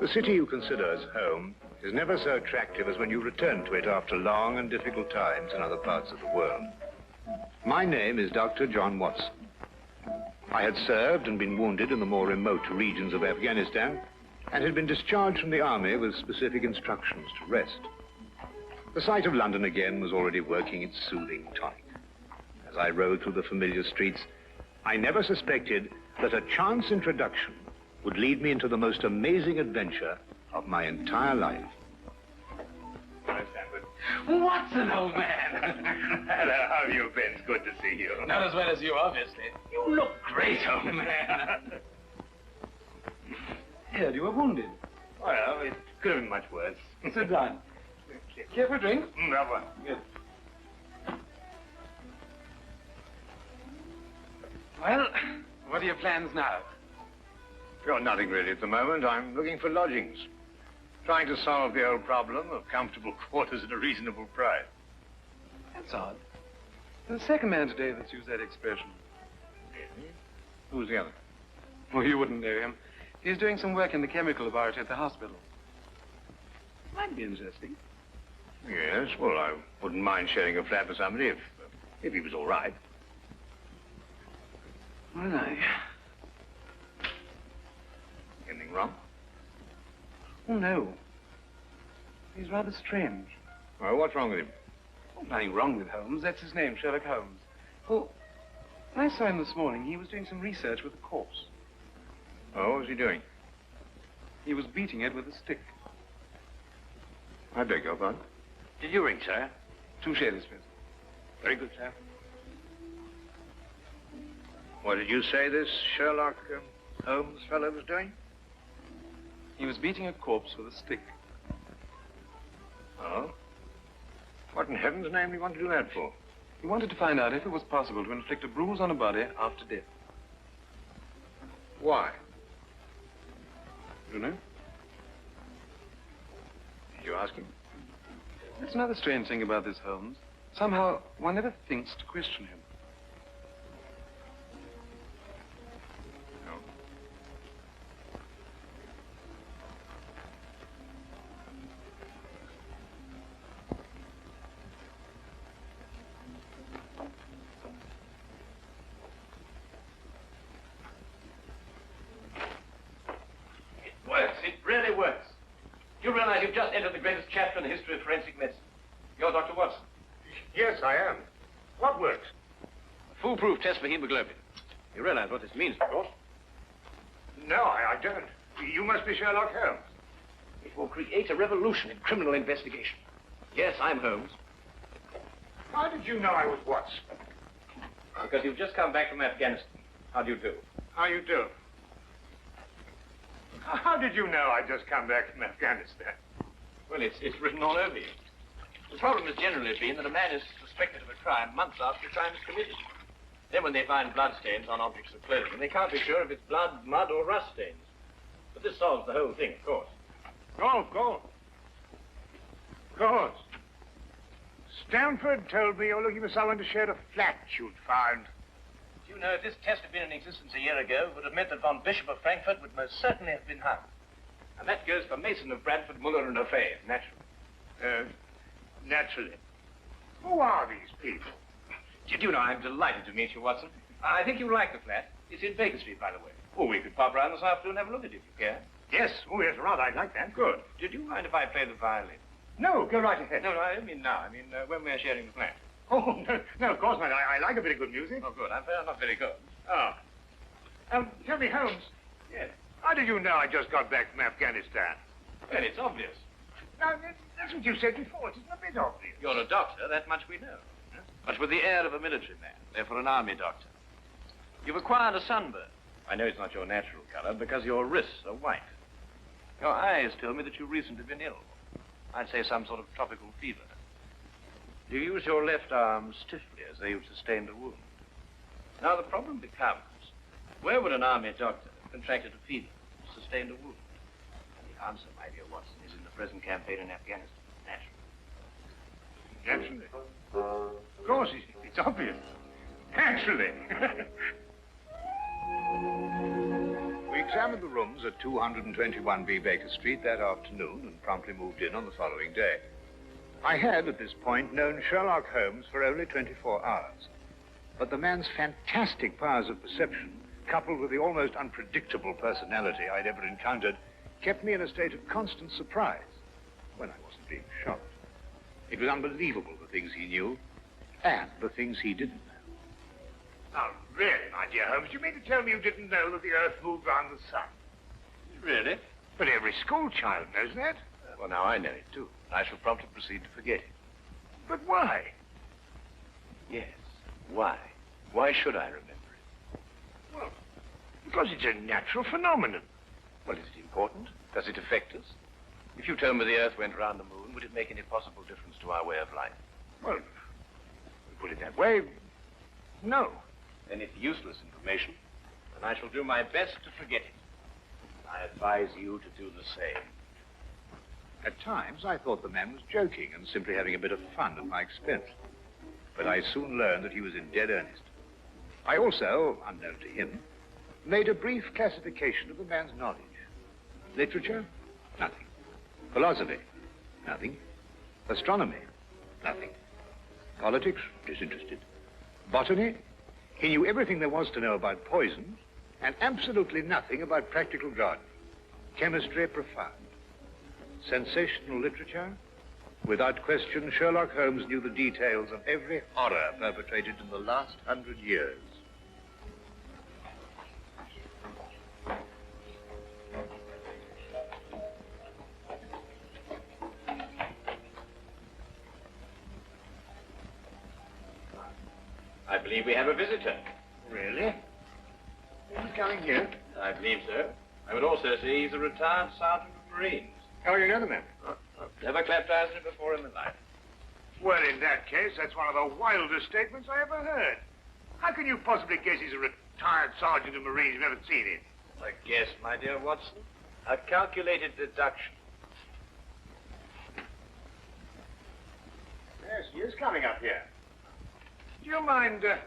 The city you consider as home is never so attractive as when you return to it after long and difficult times in other parts of the world. My name is Dr. John Watson. I had served and been wounded in the more remote regions of Afghanistan and had been discharged from the army with specific instructions to rest. The sight of London again was already working its soothing tonic. As I rode through the familiar streets, I never suspected that a chance introduction would lead me into the most amazing adventure of my entire life. Hi, Stanford. Watson, old man. Hello, how have you been? It's good to see you. Not as well as you, obviously. You look great, old man. Heard you were wounded. Well, it could have been much worse. Sit down. Care for a drink? Have one. Good. Well, what are your plans now? Got nothing really at the moment. I'm looking for lodgings. Trying to solve the old problem of comfortable quarters at a reasonable price. That's odd. There's the second man today that's used that expression. Who's the other? Well, you wouldn't know him. He's doing some work in the chemical laboratory at the hospital. Might be interesting. Yes, well, I wouldn't mind sharing a flat with somebody if he was all right. Well, Anything wrong? Oh, no. He's rather strange. Well, what's wrong with him? Oh, nothing wrong with Holmes. That's his name, Sherlock Holmes. Well, when I saw him this morning, he was doing some research with a corpse. Oh, what was he doing? He was beating it with a stick. I beg your pardon? Did you ring, sir? 2 shillings, please. Very good, sir. What did you say this Sherlock Holmes fellow was doing? He was beating a corpse with a stick. Oh? What in heaven's name do you want to do that for? He wanted to find out if it was possible to inflict a bruise on a body after death. Why? You know? Did you ask him? That's another strange thing about this Holmes. Somehow, one never thinks to question him. No. It works. It really works. You realize you've just entered the greatest chapter in the history of forensic medicine. You're Dr. Watson. Yes, I am. What works? A foolproof test for hemoglobin. You realize what this means, of course. No, I don't. You must be Sherlock Holmes. It will create a revolution in criminal investigation. Yes, I'm Holmes. How did you know I was Watson? Because you've just come back from Afghanistan. How do you do? How you do? How did you know I'd just come back from Afghanistan? Well, it's written all over you. The problem has generally been that a man is suspected of a crime months after the crime is committed. Then when they find bloodstains on objects of clothing, they can't be sure if it's blood, mud, or rust stains. But this solves the whole thing, of course. Oh, of course. Of course. Stanford told me you're looking for someone to share a flat you'd found. Do you know, if this test had been in existence a year ago, it would have meant that von Bishop of Frankfurt would most certainly have been hung. And that goes for Mason of Bradford, Muller, and O'Fay, naturally. Naturally. Who are these people? Did you know, I'm delighted to meet you, Watson. I think you'll like the flat. It's in Baker Street, by the way. Oh, we could pop round this afternoon and have a look at it, if you care. Yes. Oh, yes, rather. I'd like that. Good. Did you mind if I play the violin? No, go right ahead. No, I don't mean now. I mean when we're sharing the flat. Oh, no, of course not. I like a bit of good music. Oh, good. I'm not very good. Oh. Tell me, Holmes. Yes. How did you know I just got back from Afghanistan? Well, it's obvious. Now, that's what you said before. It isn't a bit obvious. You're a doctor, that much we know. But with the air of a military man, therefore an army doctor. You've acquired a sunburn. I know it's not your natural color because your wrists are white. Your eyes tell me that you've recently been ill. I'd say some sort of tropical fever. You use your left arm stiffly as though you've sustained a wound. Now the problem becomes, where would an army doctor have contracted a fever, sustained a wound? And the answer, my dear Watson, is in the present campaign in Afghanistan, naturally. Naturally. Of course, it's obvious. Naturally. We examined examined the rooms at 221B Baker Street that afternoon and promptly moved in on the following day. I had, at this point, known Sherlock Holmes for only 24 hours. But the man's fantastic powers of perception, coupled with the almost unpredictable personality I'd ever encountered, kept me in a state of constant surprise when I wasn't being shocked. It was unbelievable, the things he knew and the things he didn't know. Now, really, my dear Holmes, you mean to tell me you didn't know that the Earth moved around the sun? Really? But every school child knows that. Well, now I know it, too. I shall promptly proceed to forget it. But why? Yes. Why? Why should I remember it? Well, because it's a natural phenomenon. Well, is it important? Does it affect us? If you told me the Earth went around the moon, would it make any possible difference to our way of life? Well, put it that way, no. Then it's useless information, and I shall do my best to forget it. I advise you to do the same. At times, I thought the man was joking and simply having a bit of fun at my expense. But I soon learned that he was in dead earnest. I also, unknown to him, made a brief classification of the man's knowledge. Literature? Nothing. Philosophy? Nothing. Astronomy? Nothing. Politics? Disinterested. Botany? He knew everything there was to know about poisons and absolutely nothing about practical gardening. Chemistry? Profound. Sensational literature? Without question, Sherlock Holmes knew the details of every horror perpetrated in the last 100 years. I believe we have a visitor. Really? Who's coming here? I believe so. I would also say he's a retired sergeant of Marines. How do you know the man? Never clapped eyes on him before in my life. Well, in that case, that's one of the wildest statements I ever heard. How can you possibly guess he's a retired sergeant of Marines you've never seen him? A guess, my dear Watson. A calculated deduction. Yes, he is coming up here. Do you mind if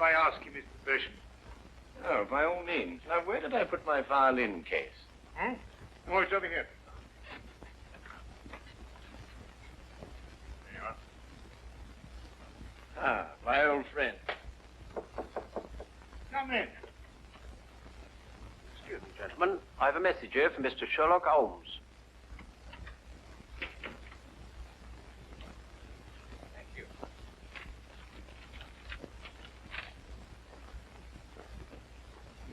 I ask you his profession? Oh, by all means. Now, where did I put my violin case? Oh, it's over here. There you are. Ah, my old friend. Come in. Excuse me, gentlemen. I have a message here from Mr. Sherlock Holmes. Thank you.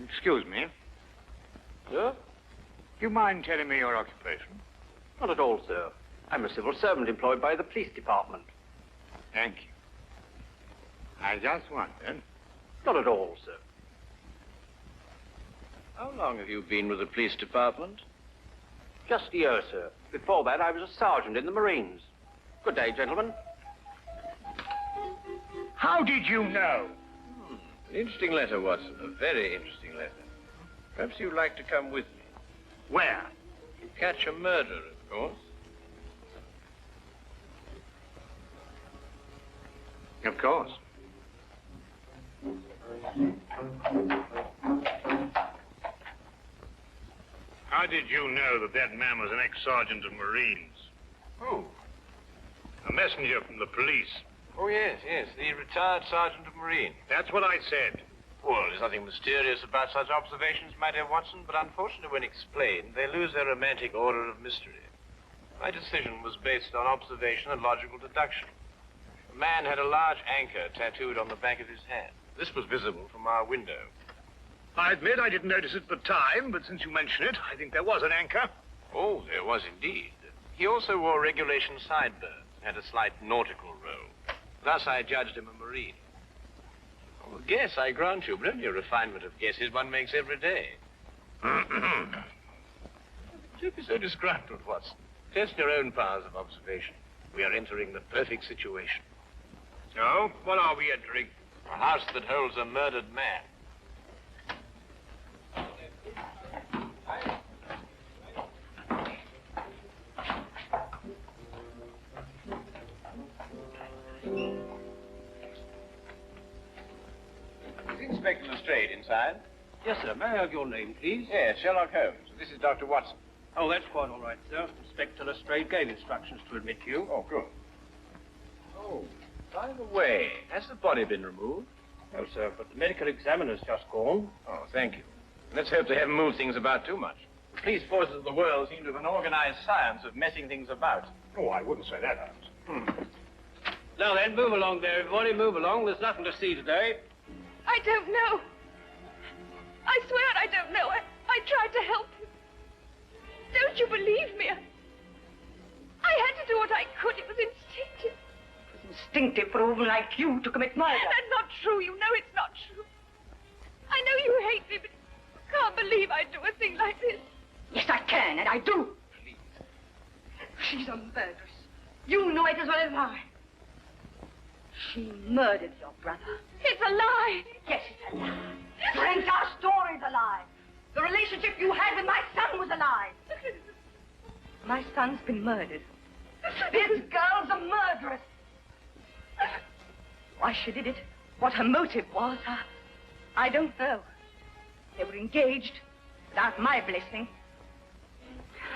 Excuse me. Sir? Do you mind telling me your occupation? Not at all, sir. I'm a civil servant employed by the police department. Thank you. I just wondered. Not at all, sir. How long have you been with the police department? Just a year, sir. Before that, I was a sergeant in the Marines. Good day, gentlemen. How did you know? An interesting letter, Watson. A very interesting letter. Perhaps you'd like to come with me. Where? To catch a murderer, of course. Of course. How did you know that that man was an ex-sergeant of Marines? Who? A messenger from the police. Oh, yes, the retired sergeant of Marine. That's what I said. Well, there's nothing mysterious about such observations, my dear Watson, but unfortunately, when explained, they lose their romantic order of mystery. My decision was based on observation and logical deduction. The man had a large anchor tattooed on the back of his hand. This was visible from our window. I admit I didn't notice it at the time, but since you mention it, I think there was an anchor. Oh, there was indeed. He also wore regulation sideburns, had a slight nautical robe. Thus, I judged him a Marine. Oh, a guess, I grant you, but only a refinement of guesses one makes every day. Don't be so disgruntled, Watson. Test your own powers of observation. We are entering the perfect situation. So, what are we entering? A house that holds a murdered man. Is Inspector Lestrade inside? Yes, sir. May I have your name, please? Yes, Sherlock Holmes. This is Dr. Watson. Oh, that's quite all right, sir. Inspector Lestrade gave instructions to admit you. Oh, good. Oh, by the way, has the body been removed? No, sir, but the medical examiner's just gone. Oh, thank you. Let's hope they haven't moved things about too much. The police forces of the world seem to have an organized science of messing things about. Oh, I wouldn't say that, Holmes. Now then, move along there, everybody. Move along. There's nothing to see today. I don't know. I swear I don't know. I tried to help him. Don't you believe me? I had to do what I could. It was instinctive. It was instinctive for a woman like you to commit murder. That's not true. You know it's not true. I know you hate me, but you can't believe I'd do a thing like this. Yes, I can, and I do. Please. She's a murderess. You know it as well as I. She murdered your brother. It's a lie. Yes, it's a lie. Your entire story's a lie. The relationship you had with my son was a lie. My son's been murdered. This girl's a murderess. Why she did it, what her motive was, I don't know. They were engaged without my blessing.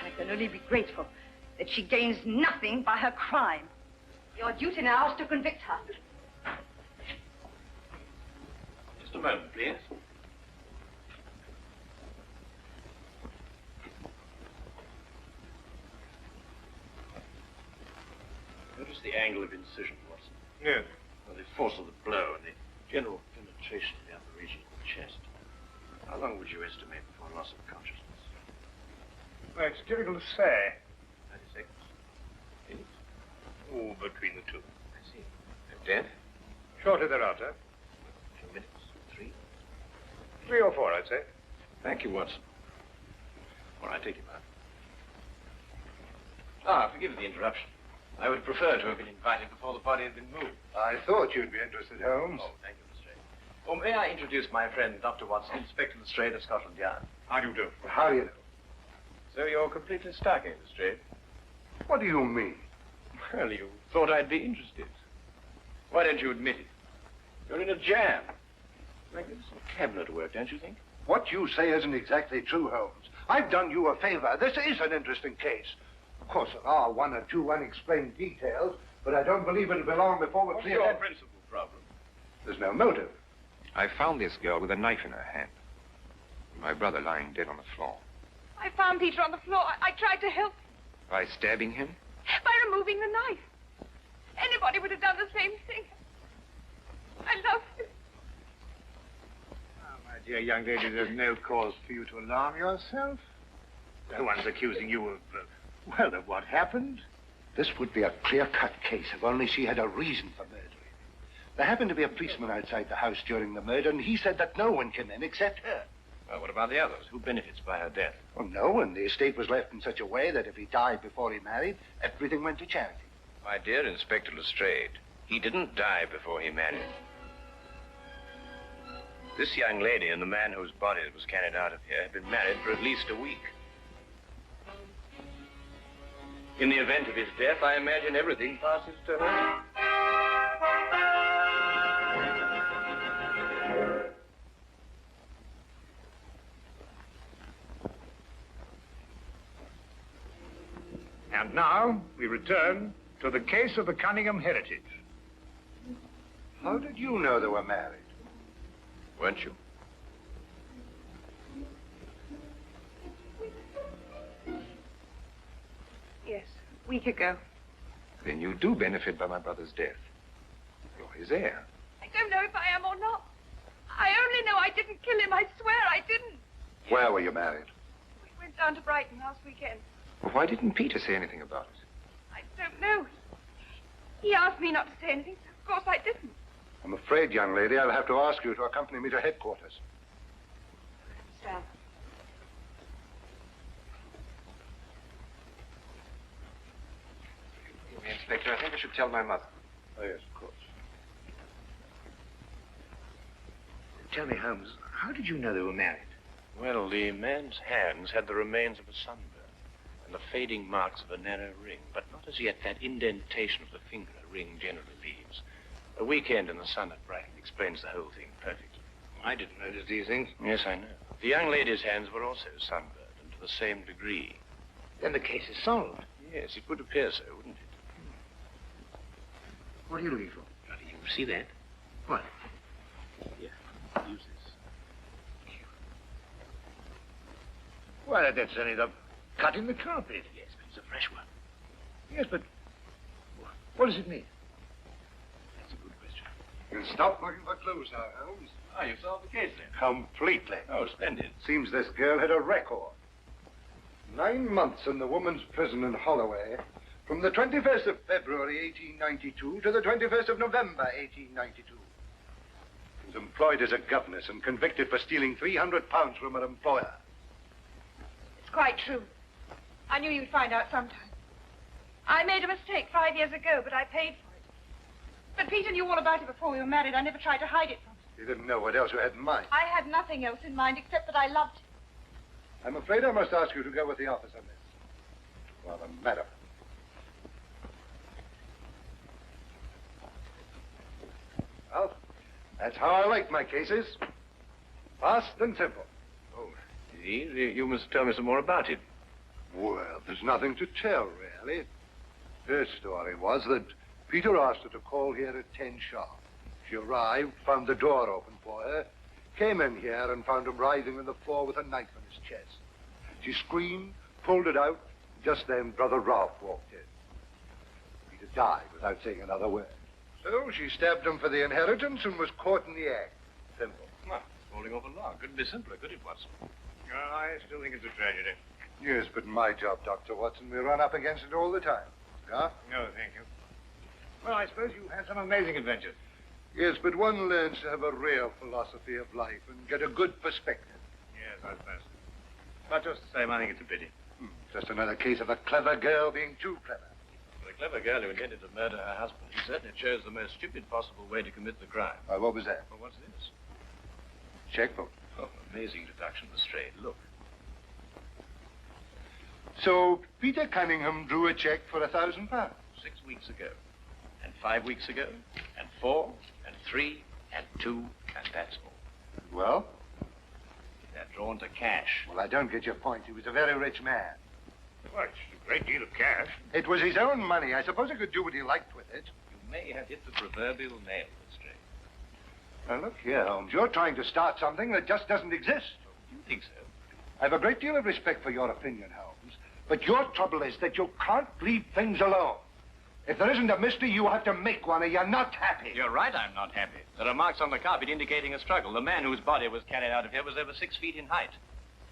I can only be grateful that she gains nothing by her crime. Your duty now is to convict her. Just a moment, please. Notice the angle of incision, Watson. Yes. Well, the force of the blow and the general penetration of the upper region of the chest. How long would you estimate before loss of consciousness? Well, it's difficult to say. 30 seconds? Minutes? Oh, between the two. I see. And death? Shortly thereafter. 2 minutes? 3? 3 or 4, I'd say. Thank you, Watson. All right, take him out. Ah, forgive the interruption. I would prefer to have been invited before the body had been moved. I thought you'd be interested, Holmes. Oh, thank you, Lestrade. Oh, may I introduce my friend, Dr. Watson, Inspector Lestrade of Scotland Yard? How do you do? How do you know? So you're completely stuck, eh, Lestrade? What do you mean? Well, you thought I'd be interested. Why don't you admit it? You're in a jam. Magnificent cabinet work, don't you think? What you say isn't exactly true, Holmes. I've done you a favor. This is an interesting case. Of course, there are 1 or 2 unexplained details, but I don't believe it'll be long before we're What's clear. your principal problem? There's no motive. I found this girl with a knife in her hand. My brother lying dead on the floor. I found Peter on the floor. I tried to help him By stabbing him? by removing the knife. Anybody would have done the same thing. I love him. Oh, my dear young lady, there's no cause for you to alarm yourself. No one's accusing you of, well, of what happened. This would be a clear-cut case if only she had a reason for murdering him. There happened to be a policeman outside the house during the murder, and he said that no one came in except her. Well, what about the others? Who benefits by her death? Well, no one. The estate was left in such a way that if he died before he married, everything went to charity. My dear Inspector Lestrade, he didn't die before he married. This young lady and the man whose body was carried out of here had been married for at least a week. In the event of his death, I imagine everything passes to her. And now we return to the case of the Cunningham heritage. How did you know they were married? Weren't you? Yes, a week ago. Then you do benefit by my brother's death. You're his heir. I don't know if I am or not. I only know I didn't kill him. I swear I didn't. Where were you married? We went down to Brighton last weekend. Well, why didn't Peter say anything about it? I don't know. He asked me not to say anything, so of course I didn't. I'm afraid, young lady, I'll have to ask you to accompany me to headquarters. Sam. Excuse me, Inspector, I think I should tell my mother. Oh, yes, of course. Tell me, Holmes, how did you know they were married? Well, the man's hands had the remains of a sunburn and the fading marks of a narrow ring, but not as yet that indentation of the finger a ring generally leaves. A weekend in the sun at Brighton explains the whole thing perfectly. I didn't notice these things. Yes, I know. The young lady's hands were also sunburned, and to the same degree. Then the case is solved. Yes, it would appear so, wouldn't it? What are you looking for? Bloody, you see that? What? Here, use this. Why, that's only the cut in the carpet. Yes, but it's a fresh one. Yes, but what does it mean? That's a good question. You'll stop looking for clues now, Holmes. Ah, you've solved the case then. Completely. Oh, splendid. Seems this girl had a record. 9 months in the woman's prison in Holloway, from the 21st of February, 1892, to the 21st of November, 1892. She was employed as a governess and convicted for stealing £300 from her employer. It's quite true. I knew you'd find out sometime. I made a mistake 5 years ago, but I paid for it. But Peter knew all about it before we were married. I never tried to hide it from him. You didn't know what else you had in mind. I had nothing else in mind except that I loved him. I'm afraid I must ask you to go with the office on this. Well, madam. Well, that's how I like my cases. Fast and simple. Oh, you must tell me some more about it. Well, there's nothing to tell, really. Her story was that Peter asked her to call here at 10 sharp. She arrived, found the door open for her, came in here and found him writhing on the floor with a knife in his chest. She screamed, pulled it out. Just then, Brother Ralph walked in. Peter died without saying another word. So she stabbed him for the inheritance and was caught in the act. Simple. Well, falling off a log. Couldn't be simpler, could it, Watson? I still think it's a tragedy. Yes, but my job, Dr. Watson, we run up against it all the time. Yeah? No, thank you. Well, I suppose you've had some amazing adventures. Yes, but one learns to have a real philosophy of life and get a good perspective. Yes, I suppose. But just the same, I think it's a pity. Just another case of a clever girl being too clever. For a clever girl who intended to murder her husband, he certainly chose the most stupid possible way to commit the crime. What was that? Well, what's this? Checkbook. Oh, amazing deduction, Lestrade. Look. So Peter Cunningham drew a check for £1,000. 6 weeks ago, and 5 weeks ago, and 4, and 3, and 2, and that's all. Well? They're drawn to cash. Well, I don't get your point. He was a very rich man. Well, it's a great deal of cash. It was his own money. I suppose he could do what he liked with it. You may have hit the proverbial nail, Lestrade. Now, look here, Holmes. You're trying to start something that just doesn't exist. Do you think so? I have a great deal of respect for your opinion, Holmes. But your trouble is that you can't leave things alone. If there isn't a mystery, you have to make one, or you're not happy. You're right, I'm not happy. There are marks on the carpet indicating a struggle. The man whose body was carried out of here was over 6 feet in height.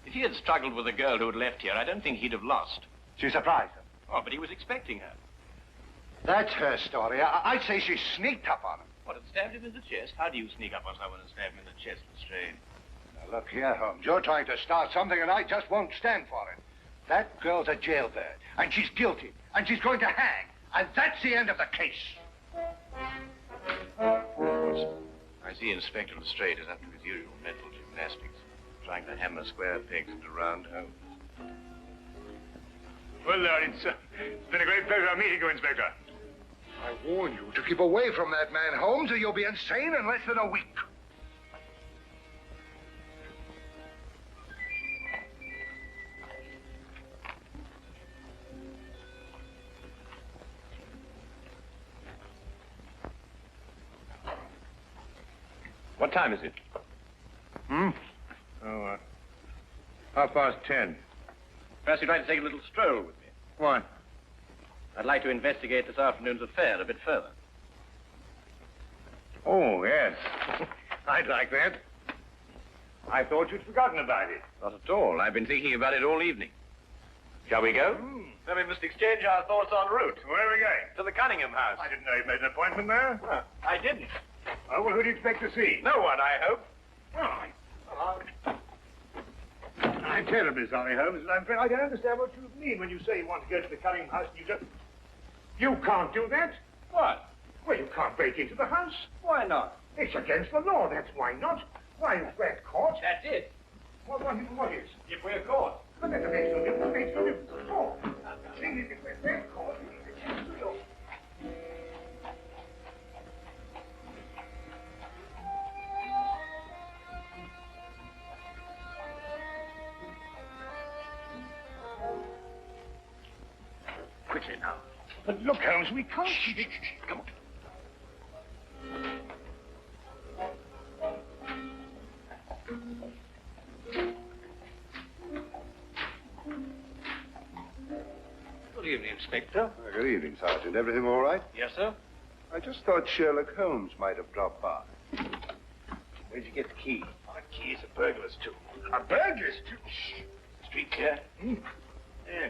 If he had struggled with the girl who had left here, I don't think he'd have lost. She surprised him. Oh, but he was expecting her. That's her story. I'd say she sneaked up on him. What, had stabbed him in the chest? How do you sneak up on someone and stab him in the chest, Lestrade? Now, look here, Holmes. You're trying to start something, and I just won't stand for it. That girl's a jailbird, and she's guilty, and she's going to hang. And that's the end of the case. I see Inspector Lestrade is up to his usual mental gymnastics, trying to hammer square pegs into round holes. Well, Lord, it's been a great pleasure meeting you, Inspector. I warn you to keep away from that man, Holmes, or you'll be insane in less than a week. What time is it? Oh, 10:30. Perhaps you'd like to take a little stroll with me. Why? I'd like to investigate this afternoon's affair a bit further. Oh, yes. I'd like that. I thought you'd forgotten about it. Not at all. I've been thinking about it all evening. Shall we go? Then we must exchange our thoughts en route. Where are we going? To the Cunningham house. I didn't know you made an appointment there. Well, I didn't. Oh, well, who do you expect to see? No one, I hope. I'm terribly sorry, Holmes, and I'm afraid I don't understand what you mean when you say you want to go to the Cunningham house and you just... You can't do that. What? Well, you can't break into the house. Why not? It's against the law, that's why not. Why, if we're caught... That's it. What is? If we're caught. But that makes no difference. It makes no difference at all. The thing is, if we're caught, it's against the law. quietly now. But look, Holmes, we can't... Shh, come on. Good evening, Inspector. Good evening, Sergeant. Everything all right? Yes, sir. I just thought Sherlock Holmes might have dropped by. Where'd you get the key? Oh, the key is a burglar's too. A burglar's too? Shh. Street clear? Yeah.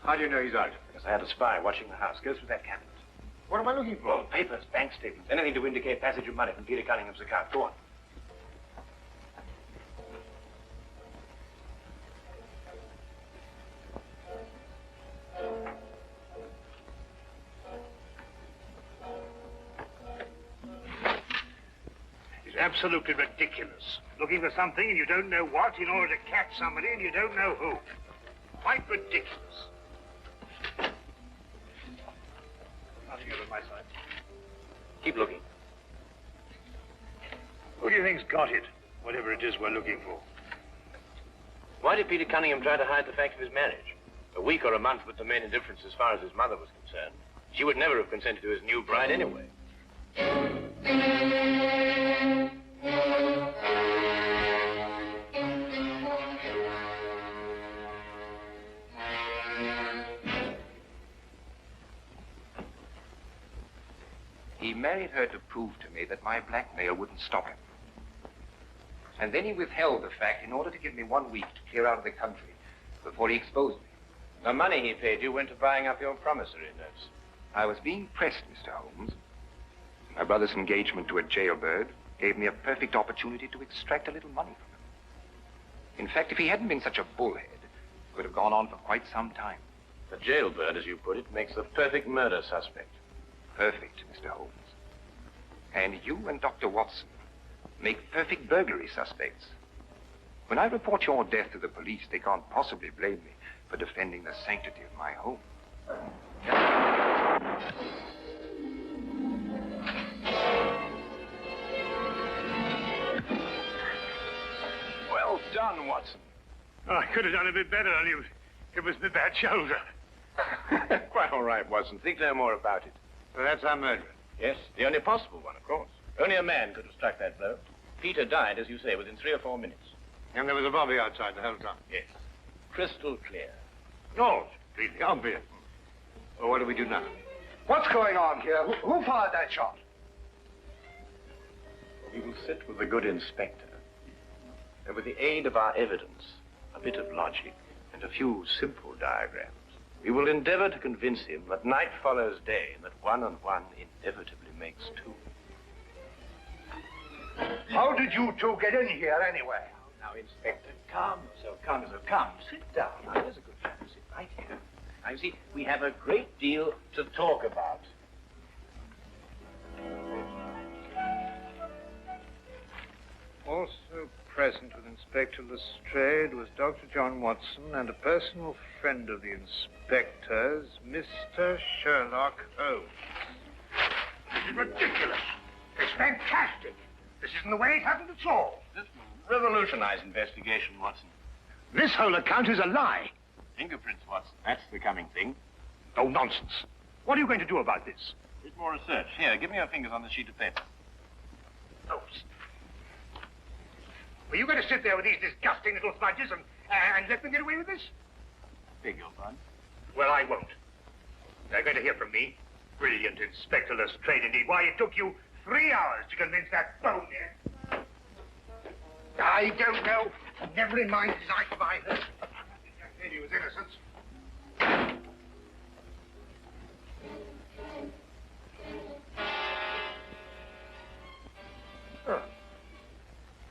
How do you know he's out? Because I had a spy watching the house. Go through that cabinet. What am I looking for? Oh, papers, bank statements, anything to indicate passage of money from Peter Cunningham's account. Go on. It's absolutely ridiculous. Looking for something and you don't know what in order to catch somebody and you don't know who. Quite ridiculous. Nothing over my side. Keep looking. Who do you think's got it? Whatever it is we're looking for. Why did Peter Cunningham try to hide the fact of his marriage? A week or a month would remain a difference as far as his mother was concerned. She would never have consented to his new bride anyway. He married her to prove to me that my blackmail wouldn't stop him. And then he withheld the fact in order to give me 1 week to clear out of the country before he exposed me. The money he paid you went to buying up your promissory notes. I was being pressed, Mr. Holmes. My brother's engagement to a jailbird gave me a perfect opportunity to extract a little money from him. In fact, if he hadn't been such a bullhead, it would have gone on for quite some time. The jailbird, as you put it, makes the perfect murder suspect. Perfect, Mr. Holmes. And you and Dr. Watson make perfect burglary suspects. When I report your death to the police, they can't possibly blame me for defending the sanctity of my home. Well done, Watson. Oh, I could have done a bit better, only it was my bad shoulder. Quite all right, Watson. Think no more about it. So that's our murderer. Yes, the only possible one, of course. Only a man could have struck that blow. Peter died, as you say, within 3 or 4 minutes. And there was a bobby outside the whole time. Yes. Crystal clear. No, it's completely obvious. Well, what do we do now? What's going on here? Who fired that shot? We will sit with the good inspector, and with the aid of our evidence, a bit of logic, and a few simple diagrams, we will endeavor to convince him that night follows day, and that 1 and 1 inevitably makes 2. How did you two get in here anyway? Now, Inspector, calm yourself, calm yourself. Come, sit down. Now, there's a good chap to sit right here. Now, you see, we have a great deal to talk about. Also present with Inspector Lestrade was Dr. John Watson and a personal friend of the inspector's, Mr. Sherlock Holmes. This is ridiculous. It's fantastic. This isn't the way it happened at all. This will revolutionize investigation, Watson. This whole account is a lie. Fingerprints, Watson. That's the coming thing. Oh, nonsense. What are you going to do about this? A bit more research. Here, give me your fingers on this sheet of paper. Oh, were you going to sit there with these disgusting little smudges and let them get away with this? Beg your pardon? Well, I won't. They're going to hear from me. Brilliant Inspector Lestrade, indeed. Why, it took you 3 hours to convince that bonehead. I don't know. Never in mind his eyes by her. That lady was innocent.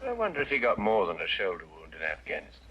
I wonder if he got more than a shoulder wound in Afghanistan.